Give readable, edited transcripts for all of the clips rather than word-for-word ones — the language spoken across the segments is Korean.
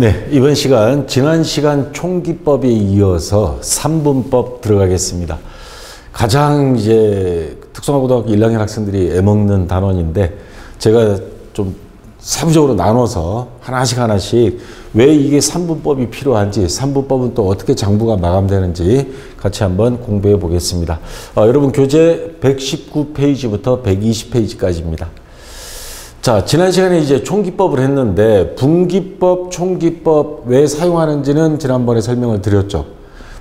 네, 이번 시간 지난 시간 총기법에 이어서 3분법 들어가겠습니다. 가장 이제 특성화고등학교 1학년 학생들이 애먹는 단원인데 제가 좀 세부적으로 나눠서 하나씩 왜 이게 3분법이 필요한지, 3분법은 또 어떻게 장부가 마감되는지 같이 한번 공부해 보겠습니다. 여러분 교재 119페이지부터 120페이지까지입니다. 자, 지난 시간에 이제 총기법을 했는데 분기법, 총기법 왜 사용하는지는 지난번에 설명을 드렸죠.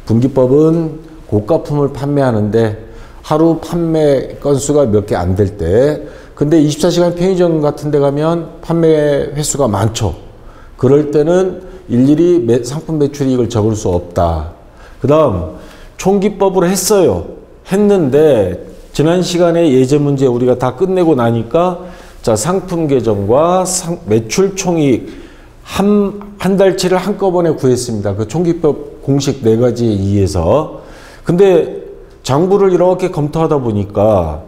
분기법은 고가품을 판매하는데 하루 판매 건수가 몇 개 안 될 때, 근데 24시간 편의점 같은 데 가면 판매 횟수가 많죠. 그럴 때는 일일이 상품 매출이익을 적을 수 없다. 그 다음 총기법으로 했는데 지난 시간에 예제 문제 우리가 다 끝내고 나니까 자, 상품 계정과 매출 총이익 한 달치를 한꺼번에 구했습니다. 그 총기법 공식 4가지에 의해서. 근데 장부를 이렇게 검토하다 보니까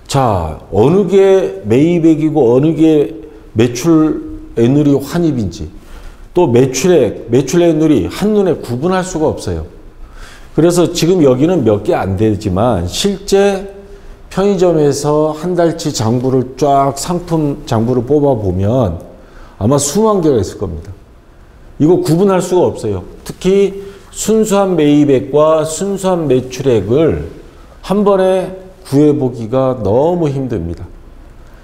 자, 어느 게 매입액이고 어느 게 매출액누리 환입인지 또 매출액누리 한눈에 구분할 수가 없어요. 그래서 지금 여기는 몇 개 안 되지만 실제 편의점에서 한 달치 장부를 쫙 상품 장부를 뽑아보면 아마 수만 개가 있을 겁니다. 이거 구분할 수가 없어요. 특히 순수한 매입액과 순수한 매출액을 한 번에 구해보기가 너무 힘듭니다.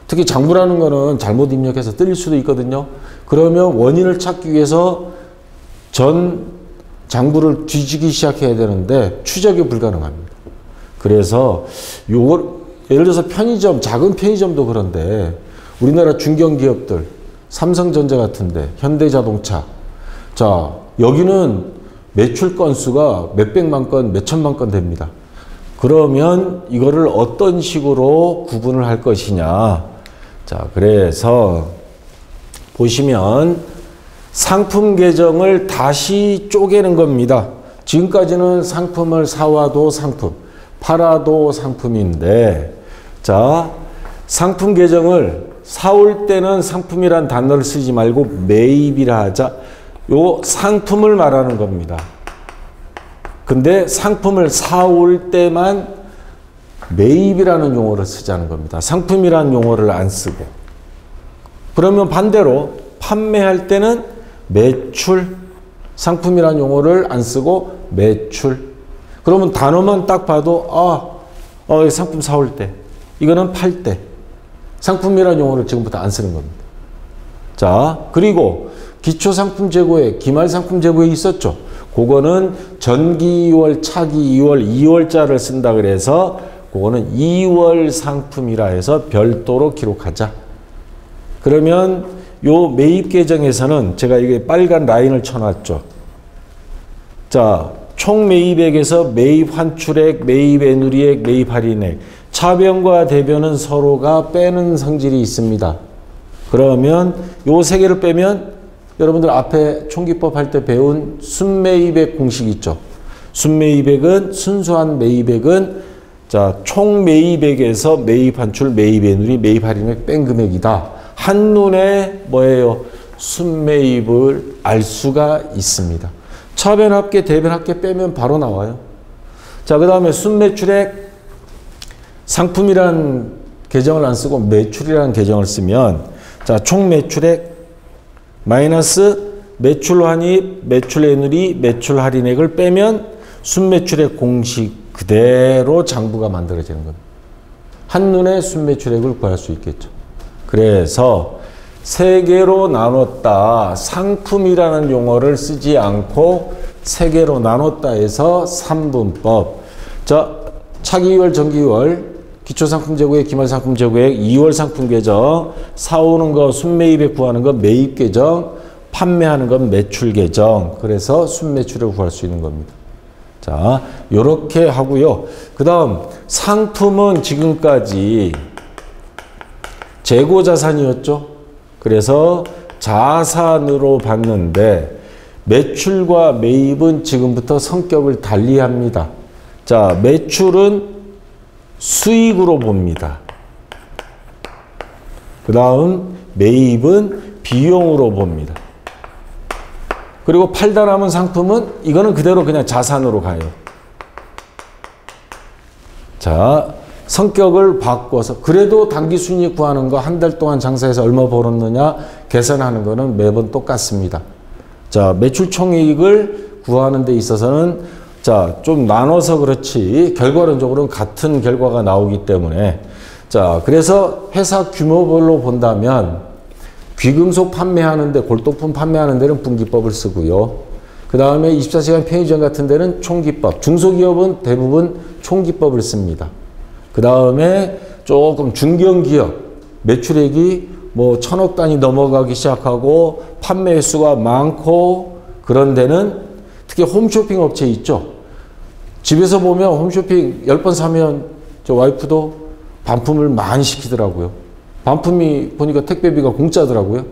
특히 장부라는 거는 잘못 입력해서 뜰 수도 있거든요. 그러면 원인을 찾기 위해서 전 장부를 뒤지기 시작해야 되는데 추적이 불가능합니다. 그래서 요걸 예를 들어서 편의점, 작은 편의점도 그런데 우리나라 중견기업들, 삼성전자 같은데, 현대자동차. 자, 여기는 매출 건수가 몇백만 건, 몇천만 건 됩니다. 그러면 이거를 어떤 식으로 구분을 할 것이냐. 자, 그래서 보시면 상품 계정을 다시 쪼개는 겁니다. 지금까지는 상품을 사와도 상품, 팔아도 상품인데, 자, 상품 계정을 사올 때는 상품이란 단어를 쓰지 말고 매입이라 하자. 요 상품을 말하는 겁니다. 근데 상품을 사올 때만 매입이라는 용어를 쓰자는 겁니다. 상품이라는 용어를 안 쓰고. 그러면 반대로 판매할 때는 매출, 상품이라는 용어를 안 쓰고 매출. 그러면 단어만 딱 봐도 상품 사올 때, 이거는 팔 때. 상품이라는 용어를 지금부터 안 쓰는 겁니다. 자, 그리고 기초상품 재고액, 기말상품 재고액 있었죠. 그거는 전기 2월, 차기 2월, 2월자를 쓴다 그래서 그거는 2월 상품이라 해서 별도로 기록하자. 그러면 요 매입 계정에서는 제가 이게 빨간 라인을 쳐놨죠. 자, 총 매입액에서 매입 환출액, 매입 애누리액, 매입 할인액. 차변과 대변은 서로가 빼는 성질이 있습니다. 그러면 요 세 개를 빼면 여러분들 앞에 총기법 할 때 배운 순매입액 공식 있죠. 순매입액은 순수한 매입액은 자, 총 매입액에서 매입 환출, 매입 애누리, 매입 할인액 뺀 금액이다. 한눈에 뭐예요? 순매입을 알 수가 있습니다. 차변 합계, 대변 합계 빼면 바로 나와요. 자, 그 다음에 순매출액, 상품이란 계정을 안 쓰고 매출이라는 계정을 쓰면 자, 총 매출액 마이너스 매출 환입, 매출 애누리, 매출 할인액을 빼면 순매출액 공식 그대로 장부가 만들어지는 겁니다. 한눈에 순매출액을 구할 수 있겠죠. 그래서 세 개로 나눴다. 상품이라는 용어를 쓰지 않고 세 개로 나눴다 해서 3분법. 자, 차기 2월, 정기 2월, 기초상품 재고액, 기말상품 재고액, 2월 상품 계정, 사오는 거 순매입액 구하는 거 매입 계정, 판매하는 건 매출 계정. 그래서 순매출을 구할 수 있는 겁니다. 자, 요렇게 하고요. 그 다음 상품은 지금까지 재고자산이었죠. 그래서 자산으로 봤는데 매출과 매입은 지금부터 성격을 달리합니다. 자, 매출은 수익으로 봅니다. 그 다음 매입은 비용으로 봅니다. 그리고 팔다 남은 상품은 이거는 그대로 그냥 자산으로 가요. 자, 성격을 바꿔서 그래도 당기순이익 구하는 거 한 달 동안 장사해서 얼마 벌었느냐 계산하는 거는 매번 똑같습니다. 자, 매출 총이익을 구하는 데 있어서는 자, 좀 나눠서 그렇지 결과론적으로는 같은 결과가 나오기 때문에 자, 그래서 회사 규모별로 본다면 귀금속 판매하는데 골동품 판매하는 데는 분기법을 쓰고요. 그 다음에 24시간 편의점 같은 데는 총기법, 중소기업은 대부분 총기법을 씁니다. 그 다음에 조금 중견기업 매출액이 뭐 1000억 단위 넘어가기 시작하고 판매 횟수가 많고 그런 데는 특히 홈쇼핑 업체 있죠. 집에서 보면 홈쇼핑 10번 사면 저 와이프도 반품을 많이 시키더라고요. 반품이 보니까 택배비가 공짜더라고요.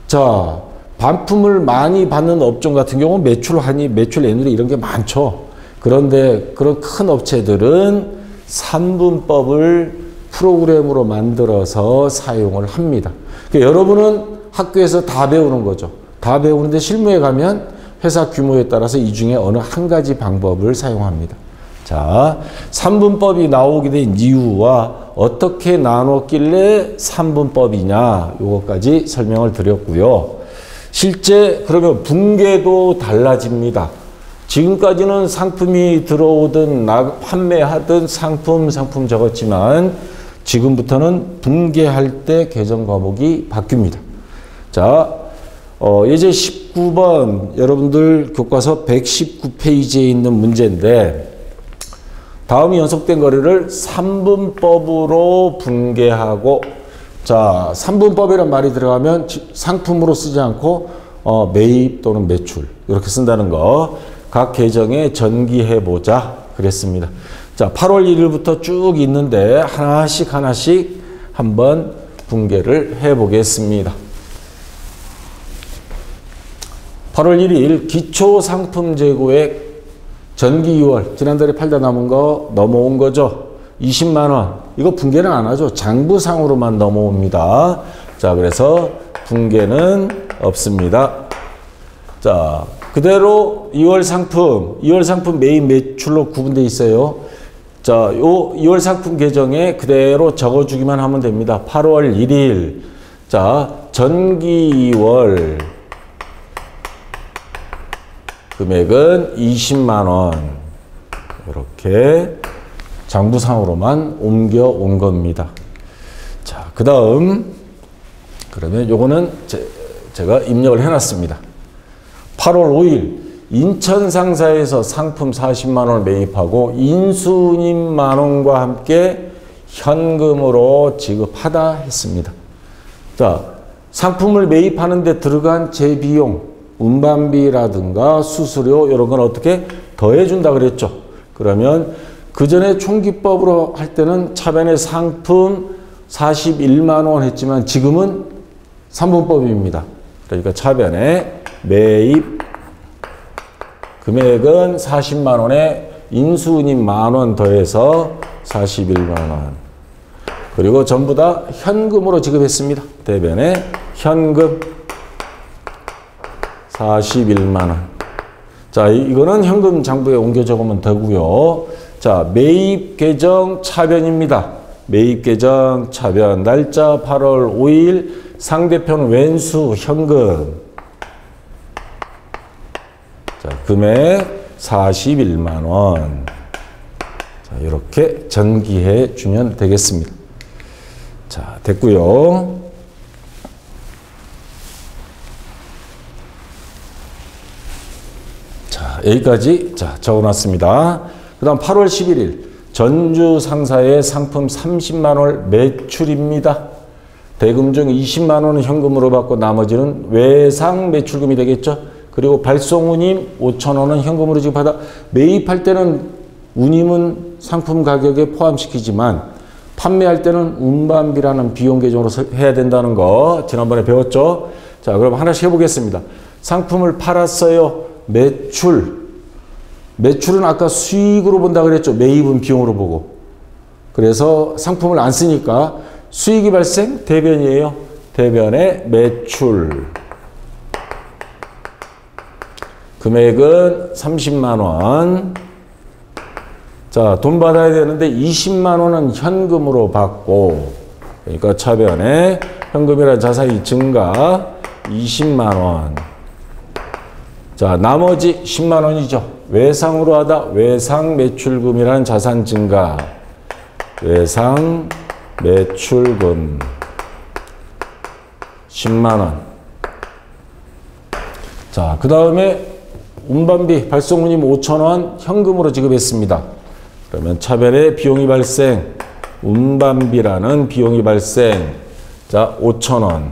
자, 반품을 많이 받는 업종 같은 경우는 매출 한이, 매출 애누리 이런 게 많죠. 그런데 그런 큰 업체들은 3분법을 프로그램으로 만들어서 사용을 합니다. 그러니까 여러분은 학교에서 다 배우는 거죠. 다 배우는데 실무에 가면 회사 규모에 따라서 이 중에 어느 한 가지 방법을 사용합니다. 자, 3분법이 나오게 된 이유와 어떻게 나눴길래 3분법이냐 요거까지 설명을 드렸고요. 실제 그러면 분계도 달라집니다. 지금까지는 상품이 들어오든 판매하든 상품 적었지만 지금부터는 분계할 때 개정 과목이 바뀝니다. 자, 예제 19번 여러분들 교과서 119페이지에 있는 문제인데 다음이 연속된 거래를 3분법으로 분계하고 자, 3분법이란 말이 들어가면 상품으로 쓰지 않고 매입 또는 매출 이렇게 쓴다는 거 각 계정에 전기해보자 그랬습니다. 자, 8월 1일부터 쭉 있는데 하나씩 한번 분계를 해보겠습니다. 8월 1일 기초상품재고액 전기 2월 지난달에 팔다 남은 거 넘어온 거죠. 20만 원. 이거 분계는 안 하죠. 장부상으로만 넘어옵니다. 자, 그래서 분계는 없습니다. 자, 그대로 2월 상품 매입 매출로 구분되어 있어요. 자, 요 2월 상품 계정에 그대로 적어주기만 하면 됩니다. 8월 1일. 자, 전기 2월 금액은 20만 원. 이렇게 장부상으로만 옮겨온 겁니다. 자, 그 다음 그러면 요거는 제가 입력을 해놨습니다. 8월 5일 인천 상사에서 상품 40만 원을 매입하고 인수님 만 원과 함께 현금으로 지급하다 했습니다. 자, 상품을 매입하는 데 들어간 재비용, 운반비라든가 수수료 이런 건 어떻게 더해준다 그랬죠. 그러면 그 전에 총기법으로 할 때는 차변에 상품 41만 원 했지만 지금은 3분법입니다. 그러니까 차변에 매입 금액은 40만 원에 인수운임 만 원 더해서 41만 원. 그리고 전부 다 현금으로 지급했습니다. 대변에 현금 41만 원. 자, 이거는 현금 장부에 옮겨 적으면 되고요. 자, 매입 계정 차변입니다. 매입 계정 차변 날짜 8월 5일 상대편 왼수 현금. 자, 금액 41만 원. 자, 이렇게 전기해 주면 되겠습니다. 자, 됐고요. 자, 여기까지 적어놨습니다. 그 다음 8월 11일 전주 상사의 상품 30만 원 매출입니다. 대금 중 20만 원은 현금으로 받고 나머지는 외상 매출금이 되겠죠. 그리고 발송운임 5천 원은 현금으로 지급하다. 매입할 때는 운임은 상품 가격에 포함시키지만 판매할 때는 운반비라는 비용 계정으로 해야 된다는 거 지난번에 배웠죠. 자, 그럼 하나씩 해보겠습니다. 상품을 팔았어요. 매출은 아까 수익으로 본다 그랬죠. 매입은 비용으로 보고. 그래서 상품을 안 쓰니까 수익이 발생 대변이에요. 대변의 매출. 금액은 30만 원. 자, 돈 받아야 되는데 20만 원은 현금으로 받고, 그러니까 차변에 현금이라는 자산이 증가 20만 원. 자, 나머지 10만 원이죠. 외상으로 하다 외상 매출금이라는 자산 증가. 외상 매출금 10만 원. 자, 그 다음에 운반비 발송운임 5천 원 현금으로 지급했습니다. 그러면 차변에 비용이 발생, 운반비라는 비용이 발생. 자, 5천 원.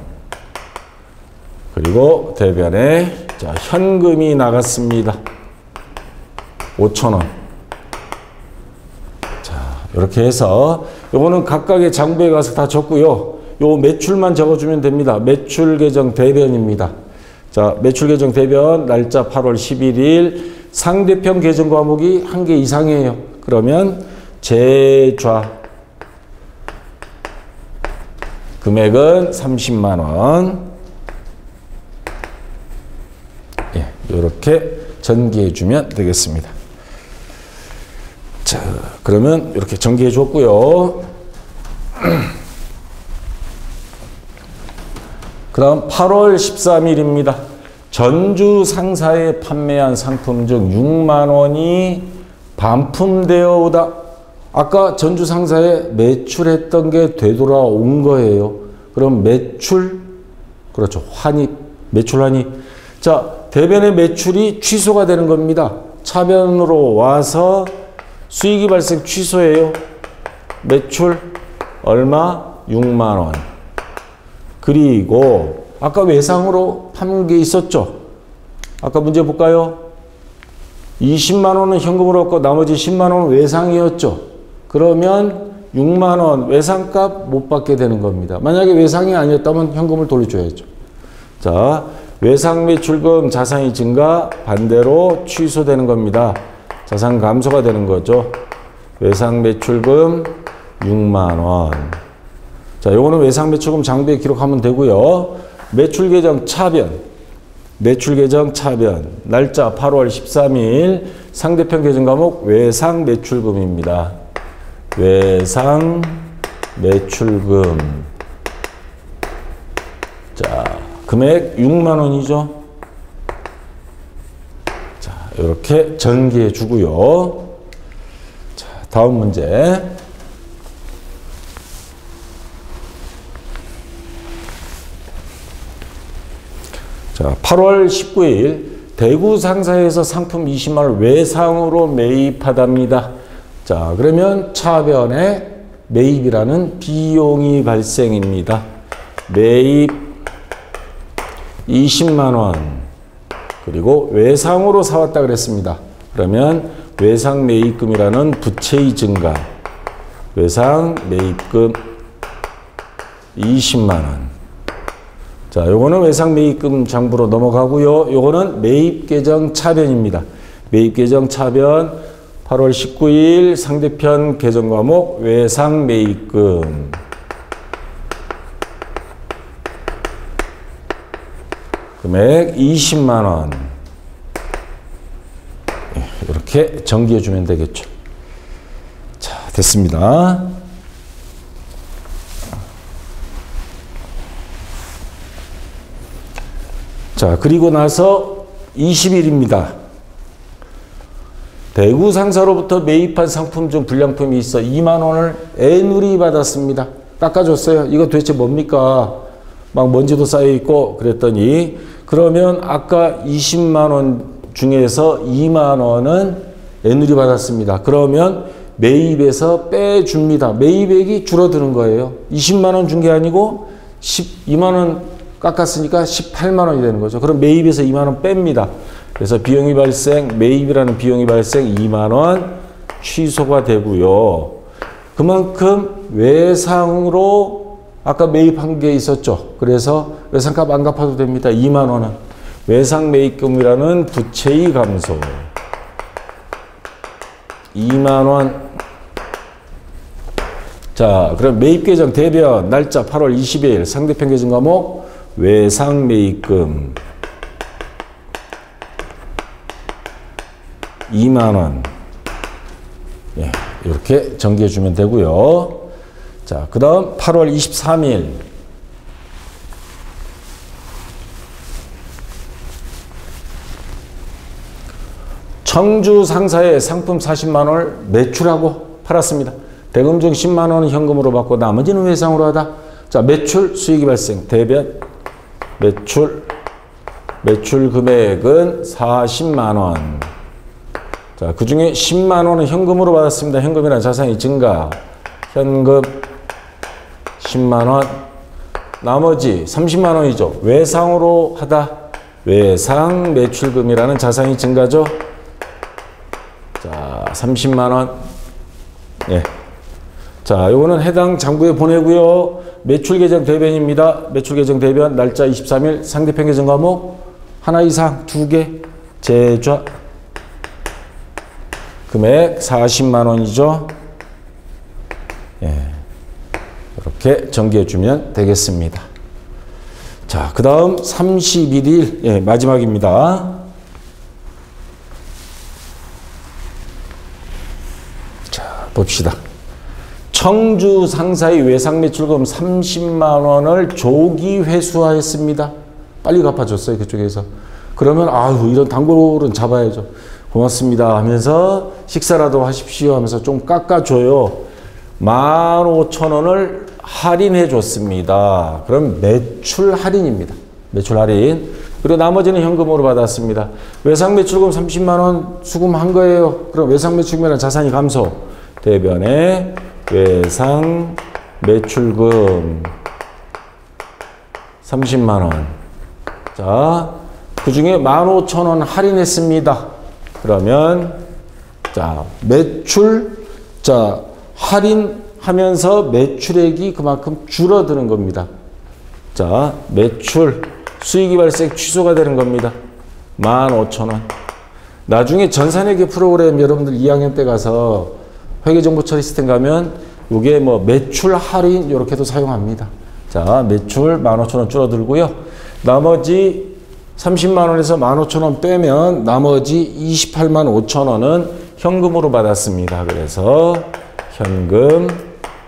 그리고 대변에 자, 현금이 나갔습니다. 5천 원. 자, 이렇게 해서 요거는 각각의 장부에 가서 다 적고요. 요 매출만 적어주면 됩니다. 매출 계정 대변입니다. 자, 매출 계정 대변 날짜 8월 11일 상대편 계정 과목이 1개 이상이에요. 그러면 제좌 금액은 30만 원. 예, 이렇게 전개해 주면 되겠습니다. 자, 그러면 이렇게 전개해 줬고요. 그 다음 8월 13일입니다. 전주 상사에 판매한 상품 중 6만 원이 반품되어 오다. 아까 전주 상사에 매출했던 게 되돌아온 거예요. 그럼 매출, 그렇죠. 환입, 매출 환입. 자, 대변의 매출이 취소가 되는 겁니다. 차변으로 와서 수익이 발생 취소예요. 매출 얼마? 6만 원. 그리고 아까 외상으로 파는 게 있었죠. 아까 문제 볼까요? 20만 원은 현금으로 얻고 나머지 10만 원은 외상이었죠. 그러면 6만 원 외상값 못 받게 되는 겁니다. 만약에 외상이 아니었다면 현금을 돌려줘야죠. 자, 외상 매출금 자산이 증가, 반대로 취소되는 겁니다. 자산 감소가 되는 거죠. 외상 매출금 6만 원. 자, 요거는 외상 매출금 장부에 기록하면 되고요. 매출 계정 차변. 매출 계정 차변. 날짜 8월 13일 상대편 계정 과목 외상 매출금입니다. 외상 매출금. 자, 금액 6만 원이죠. 자, 이렇게 전개해 주고요. 자, 다음 문제. 자, 8월 19일 대구 상사에서 상품 20만 원 외상으로 매입하답니다. 자, 그러면 차변에 매입이라는 비용이 발생입니다. 매입 20만 원. 그리고 외상으로 사왔다 그랬습니다. 그러면 외상 매입금이라는 부채의 증가. 외상 매입금 20만 원. 자, 요거는 외상 매입금 장부로 넘어가고요. 요거는 매입 계정 차변입니다. 매입 계정 차변 8월 19일 상대편 계정 과목 외상 매입금. 금액 20만 원. 이렇게 전개해 주면 되겠죠. 자, 됐습니다. 자, 그리고 나서 20일입니다. 대구 상사로부터 매입한 상품 중 불량품이 있어 2만 원을 애누리 받았습니다. 깎아줬어요. 이거 도대체 뭡니까? 막 먼지도 쌓여있고 그랬더니 그러면 아까 20만 원 중에서 2만 원은 애누리 받았습니다. 그러면 매입에서 빼줍니다. 매입액이 줄어드는 거예요. 20만 원 준 게 아니고 12만 원 깎았으니까 18만 원이 되는 거죠. 그럼 매입에서 2만 원 뺍니다. 그래서 비용이 발생, 매입이라는 비용이 발생 2만 원 취소가 되고요. 그만큼 외상으로 아까 매입한 게 있었죠. 그래서 외상값 안 갚아도 됩니다. 2만 원은. 외상 매입금이라는 부채의 감소. 2만 원. 자, 그럼 매입 계정 대변 날짜 8월 20일 상대편 계정 과목 외상 매입금. 2만 원. 예, 이렇게 정리해 주면 되고요. 자, 그 다음 8월 23일. 청주 상사에 상품 40만 원을 매출하고 팔았습니다. 대금 중 10만 원은 현금으로 받고 나머지는 외상으로 하다. 자, 매출 수익이 발생. 대변 매출 금액은 40만 원. 자, 그 중에 10만 원은 현금으로 받았습니다. 현금이란 자산이 증가. 현금 10만 원. 나머지 30만 원이죠. 외상으로 하다. 외상 매출금이라는 자산이 증가죠. 자, 30만 원. 예. 자, 요거는 해당 장부에 보내고요. 매출 계정 대변입니다. 매출 계정 대변 날짜 23일 상대편 계정 과목 하나 이상 2개 제좌 금액 40만 원이죠. 예. 이렇게 정리해 주면 되겠습니다. 자, 그 다음 31일 예, 마지막입니다. 자, 봅시다. 청주 상사의 외상 매출금 30만 원을 조기 회수하였습니다. 빨리 갚아줬어요, 그쪽에서. 그러면 아유, 이런 단골은 잡아야죠. 고맙습니다 하면서 식사라도 하십시오 하면서 좀 깎아줘요. 15,000원을 할인해 줬습니다. 그럼 매출 할인입니다. 매출 할인. 그리고 나머지는 현금으로 받았습니다. 외상 매출금 30만 원 수금한 거예요. 그럼 외상 매출금이라는 자산이 감소. 대변에 외상 매출금 30만 원. 자, 그 중에 15,000원 할인했습니다. 그러면 자, 매출 자, 할인하면서 매출액이 그만큼 줄어드는 겁니다. 자, 매출 수익이 발생 취소가 되는 겁니다. 15,000원. 나중에 전산회계 프로그램 여러분들 2학년 때 가서 회계정보 처리 시스템 가면 이게 뭐 매출 할인 이렇게도 사용합니다. 자, 매출 15,000원 줄어들고요. 나머지 30만 원에서 15,000원 빼면 나머지 28만 5천원은 현금으로 받았습니다. 그래서 현금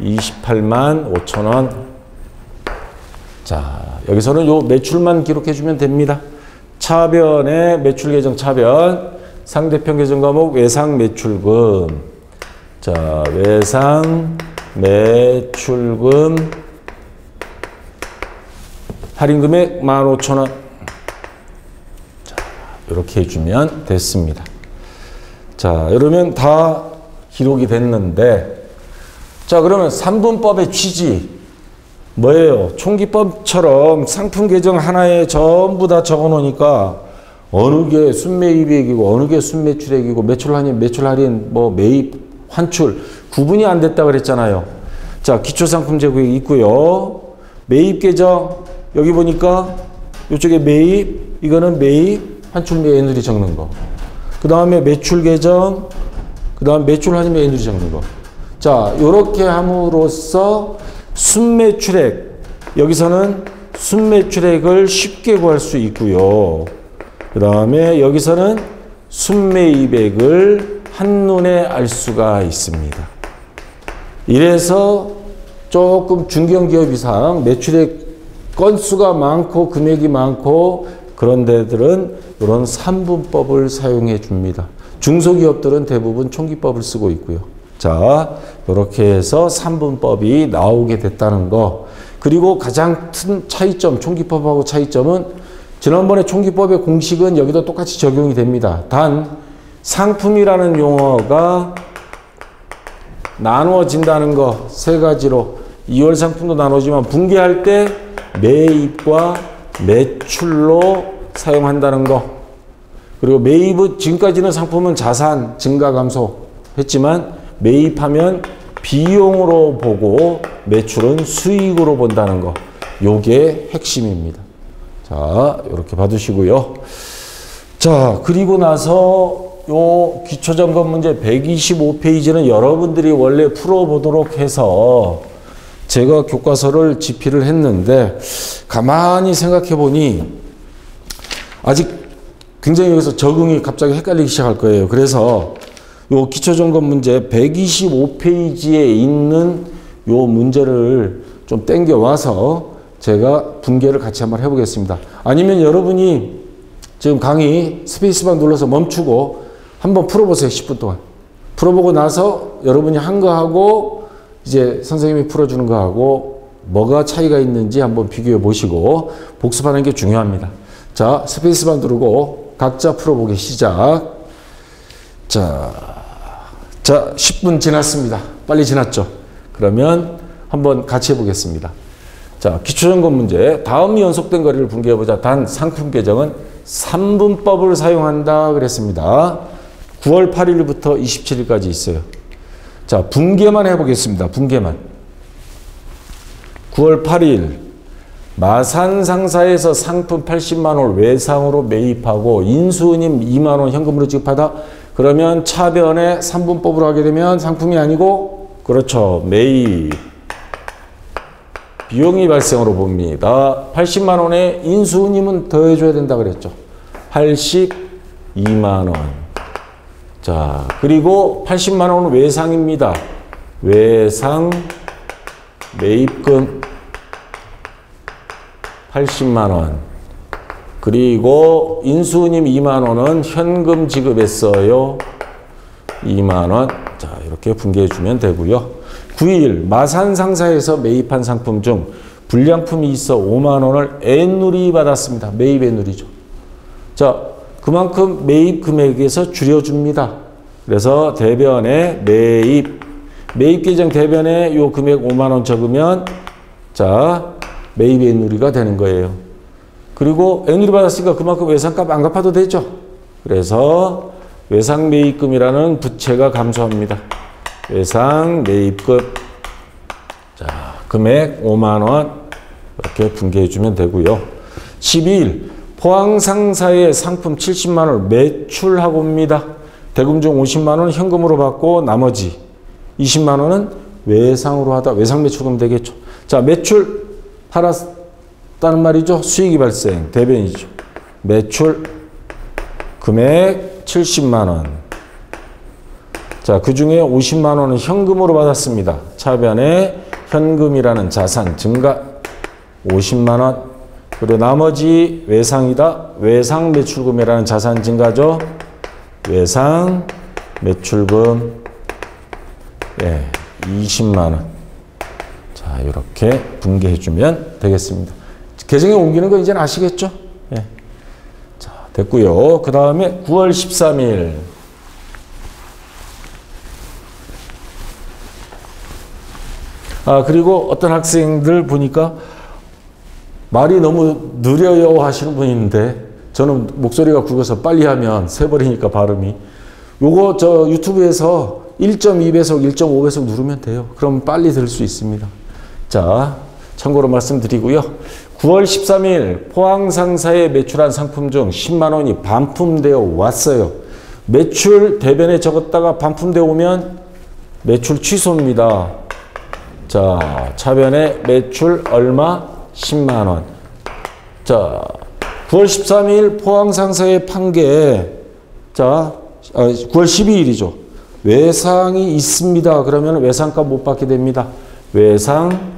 28만 5천원. 자, 여기서는 요 매출만 기록해 주면 됩니다. 차변의 매출 계정 차변, 상대편 계정 과목 외상 매출금. 자, 외상 매출금 할인 금액 15,000원. 자, 이렇게 해주면 됐습니다. 자, 이러면 다 기록이 됐는데, 자, 그러면 3분법의 취지 뭐예요? 총기법처럼 상품 계정 하나에 전부 다 적어 놓으니까 어느 게 순매입액이고 어느 게 순매출액이고 매출 할인, 매출 할인, 뭐 매입, 환출 구분이 안 됐다 그랬잖아요. 자, 기초상품 제공이 있고요. 매입 계정 여기 보니까 이쪽에 매입, 이거는 매입, 환출 매입률이 적는 거. 그 다음에 매출 계정, 그 다음 매출 할인 매입률이 적는 거. 자, 요렇게 함으로써 순매출액, 여기서는 순매출액을 쉽게 구할 수 있고요. 그 다음에 여기서는 순매입액을 한눈에 알 수가 있습니다. 이래서 조금 중견기업 이상 매출액 건수가 많고 금액이 많고 그런 데들은 이런 3분법을 사용해 줍니다. 중소기업들은 대부분 총기법을 쓰고 있고요. 자, 이렇게 해서 3분법이 나오게 됐다는 거. 그리고 가장 큰 차이점, 총기법하고 차이점은 지난번에 총기법의 공식은 여기도 똑같이 적용이 됩니다. 단 상품이라는 용어가 나누어진다는 거 세 가지로 2월 상품도 나누지만 분개할 때 매입과 매출로 사용한다는 거. 그리고 매입은 지금까지는 상품은 자산 증가 감소 했지만 매입하면 비용으로 보고 매출은 수익으로 본다는 거. 요게 핵심입니다. 자, 이렇게 봐두시고요. 자, 그리고 나서 요 기초점검 문제 125페이지는 여러분들이 원래 풀어보도록 해서 제가 교과서를 집필을 했는데 가만히 생각해 보니 아직 굉장히 여기서 적응이 갑자기 헷갈리기 시작할 거예요. 그래서 요 기초점검 문제 125페이지에 있는 요 문제를 좀 땡겨 와서 제가 분개를 같이 한번 해보겠습니다. 아니면 여러분이 지금 강의 스페이스바 눌러서 멈추고 한번 풀어보세요. 10분 동안. 풀어보고 나서 여러분이 한 거 하고 이제 선생님이 풀어주는 거 하고 뭐가 차이가 있는지 한번 비교해 보시고 복습하는 게 중요합니다. 자, 스페이스바 누르고 각자 풀어보기 시작. 자, 10분 지났습니다. 빨리 지났죠? 그러면 한번 같이 해보겠습니다. 자, 기초점검 문제. 다음 연속된 거리를 분개해보자. 단 상품 계정은 3분법을 사용한다 그랬습니다. 9월 8일부터 27일까지 있어요. 자, 분개만 해보겠습니다. 분개만. 9월 8일 마산상사에서 상품 80만 원 외상으로 매입하고 인수님 2만 원 현금으로 지급하다. 그러면 차변에 3분법으로 하게 되면 상품이 아니고 그렇죠. 매입. 비용이 발생으로 봅니다. 80만 원에 인수님은 더해줘야 된다 그랬죠. 82만 원. 자, 그리고 80만 원은 외상입니다. 외상 매입금 80만 원. 그리고 인수님 2만 원은 현금 지급했어요. 2만 원. 자, 이렇게 분개해 주면 되고요. 9일 마산상사에서 매입한 상품 중 불량품이 있어 5만 원을 N누리 받았습니다. 매입 N누리죠. 자, 그만큼 매입 금액에서 줄여줍니다. 그래서 대변에 매입 계정 대변에 요 금액 5만 원 적으면 자, 매입 N누리가 되는 거예요. 그리고 N누리 받았으니까 그만큼 외상값 안 갚아도 되죠. 그래서 외상 매입금이라는 부채가 감소합니다. 외상 매입금. 자, 금액 5만 원 이렇게 분개해 주면 되고요. 12일 포항상사에 상품 70만 원을 매출하고 옵니다. 대금 중 50만 원 현금으로 받고 나머지 20만 원은 외상으로 하다. 외상 매출금 되겠죠. 자, 매출 팔았다는 말이죠. 수익이 발생. 대변이죠. 매출 금액 70만 원. 자, 그 중에 50만 원은 현금으로 받았습니다. 차변에 현금이라는 자산 증가 50만 원. 그리고 나머지 외상이다. 외상 매출금이라는 자산 증가죠. 외상 매출금 20만 원. 자, 이렇게 분개해 주면 되겠습니다. 계정에 옮기는 거 이제는 아시겠죠? 예. 자, 됐고요. 그 다음에 9월 13일. 그리고 어떤 학생들 보니까 말이 너무 느려요 하시는 분이 있는데 저는 목소리가 굵어서 빨리 하면 새버리니까 발음이. 요거 저 유튜브에서 1.2배속, 1.5배속 누르면 돼요. 그럼 빨리 들을 수 있습니다. 자, 참고로 말씀드리고요. 9월 13일 포항상사에 매출한 상품 중 10만 원이 반품되어 왔어요. 매출 대변에 적었다가 반품되어 오면 매출 취소입니다. 자, 차변에 매출 얼마? 10만 원. 자, 9월 13일 포항상사에 판 게, 자, 9월 12일이죠. 외상이 있습니다. 그러면 외상값 못 받게 됩니다. 외상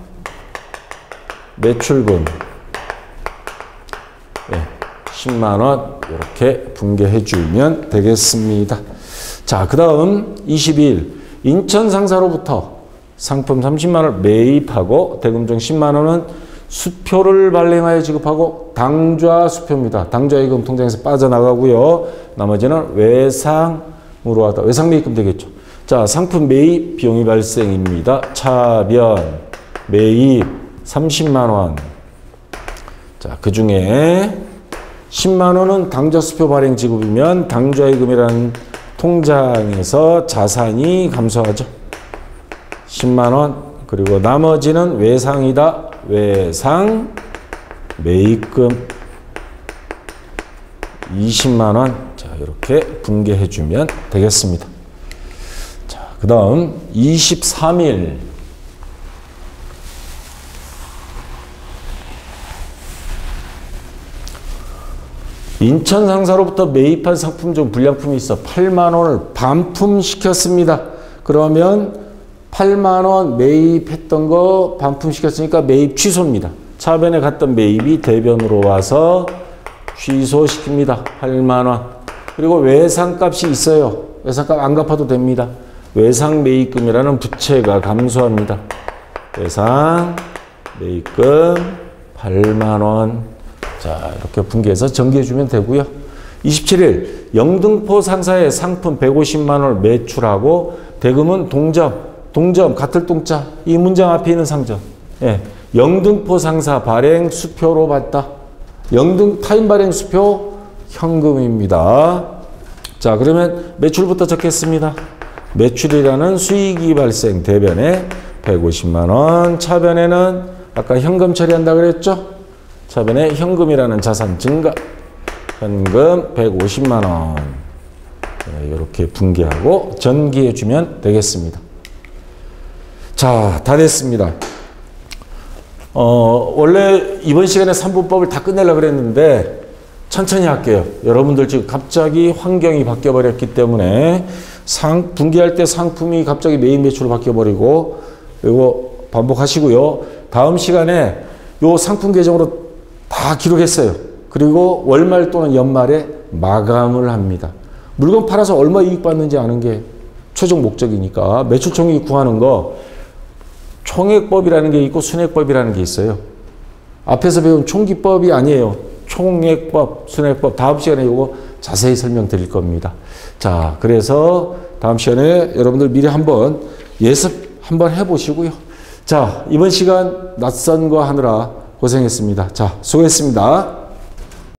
매출금 10만 원 이렇게 분개해 주면 되겠습니다. 자, 그 다음 20일 인천상사로부터 상품 30만 원을 매입하고 대금 중 10만 원은 수표를 발행하여 지급하고 당좌 수표입니다. 당좌예금 통장에서 빠져나가고요. 나머지는 외상으로 하다. 외상 매입금 되겠죠. 자, 상품 매입 비용이 발생입니다. 차변 매입 30만 원. 자, 그 중에 10만 원은 당좌 수표 발행 지급이면 당좌예금이라는 통장에서 자산이 감소하죠. 10만 원. 그리고 나머지는 외상이다. 외상 매입금 20만 원. 자, 이렇게 분개해 주면 되겠습니다. 자, 그 다음 23일 인천 상사로부터 매입한 상품 중 불량품이 있어 8만 원을 반품시켰습니다. 그러면 8만 원 매입했던 거 반품시켰으니까 매입 취소입니다. 차변에 갔던 매입이 대변으로 와서 취소시킵니다. 8만 원. 그리고 외상값이 있어요. 외상값 안 갚아도 됩니다. 외상 매입금이라는 부채가 감소합니다. 외상 매입금 8만 원. 자, 이렇게 분기해서 전개해주면 되고요. 27일 영등포 상사의 상품 150만 원을 매출하고 대금은 동점 같을 동자 이 문장 앞에 있는 상점. 예, 영등포 상사 발행 수표로 받다. 타임 발행 수표 현금입니다. 자, 그러면 매출부터 적겠습니다. 매출이라는 수익이 발생 대변에 150만 원, 차변에는 아까 현금 처리한다 그랬죠? 차변에 현금이라는 자산 증가, 현금 150만 원. 네, 이렇게 분기하고 전기해 주면 되겠습니다. 자, 다 됐습니다. 원래 이번 시간에 3분법을 다 끝내려고 그랬는데 천천히 할게요. 여러분들 지금 갑자기 환경이 바뀌어버렸기 때문에 분기할 때 상품이 갑자기 매입 매출로 바뀌어버리고 이거 반복하시고요. 다음 시간에 요 상품 계정으로 다 기록했어요. 그리고 월말 또는 연말에 마감을 합니다. 물건 팔아서 얼마 이익 받는지 아는 게 최종 목적이니까 매출 총액 구하는 거 총액법이라는 게 있고 순액법이라는 게 있어요. 앞에서 배운 총기법이 아니에요. 총액법, 순액법 다음 시간에 이거 자세히 설명드릴 겁니다. 자, 그래서 다음 시간에 여러분들 미리 한번 예습 한번 해보시고요. 자, 이번 시간 낯선 거 하느라 고생했습니다. 자, 수고했습니다.